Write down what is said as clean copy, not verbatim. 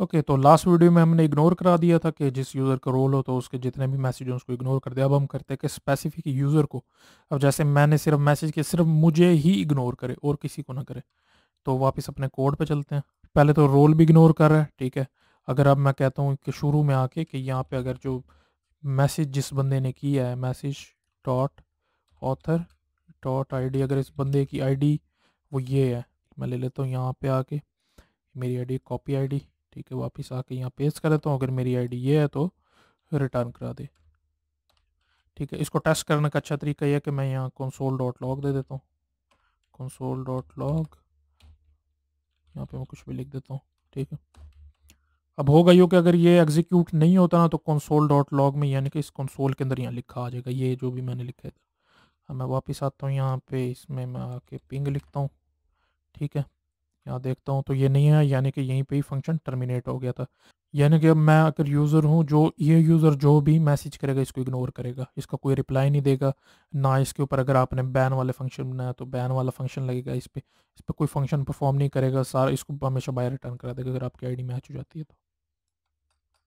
Okay, तो last video में हमने इग्नोर करा दिया था कि जिस यूज़र का रोल हो तो उसके जितने भी मैसेज हैं उसको इग्नोर कर दिया। अब हम करते हैं कि स्पेसिफिक यूज़र को, अब जैसे मैंने सिर्फ मैसेज किया, सिर्फ मुझे ही इग्नोर करे और किसी को ना करे। तो वापस अपने कोड पे चलते हैं। पहले तो रोल भी इग्नोर कर रहा है, ठीक है। अगर अब मैं कहता हूँ कि शुरू में आके कि यहाँ पे अगर जो मैसेज जिस बंदे ने किया है, message dot author dot ID, अगर इस बंदे की आईडी वो ये है, मैं ले लेता हूँ यहाँ पे आके मेरी आईडी कॉपी आईडी, ठीक है। वापस आके यहाँ पेस्ट कर देता हूँ, अगर मेरी आईडी ये है तो रिटर्न करा दे, ठीक है। इसको टेस्ट करने का अच्छा तरीका यह है कि मैं यहाँ कंसोल डॉट लॉग दे देता हूँ। कंसोल डॉट लॉग, यहाँ पे मैं कुछ भी लिख देता हूँ, ठीक है। अब होगा यूँ कि अगर ये एग्जीक्यूट नहीं होता ना तो कंसोल डॉट लॉग में, यानी कि इस कंसोल के अंदर यहाँ लिखा आ जाएगा ये जो भी मैंने लिखा है। अब मैं वापस आता हूँ यहाँ पे, इसमें मैं आके पिंग लिखता हूँ, ठीक है। यहाँ देखता हूँ तो ये नहीं है, यानी कि यहीं पे ही फंक्शन टर्मिनेट हो गया था। यानी कि अब मैं अगर यूज़र हूँ, जो ये यूज़र जो भी मैसेज करेगा इसको इग्नोर करेगा, इसका कोई रिप्लाई नहीं देगा ना। इसके ऊपर अगर आपने बैन वाले फंक्शन बनाया तो बैन वाला फंक्शन लगेगा इस पर कोई फंक्शन परफॉर्म नहीं करेगा, सारा इसको हमेशा बाय रिटर्न करा देगा अगर आपकी आईडी मैच हो जाती है तो।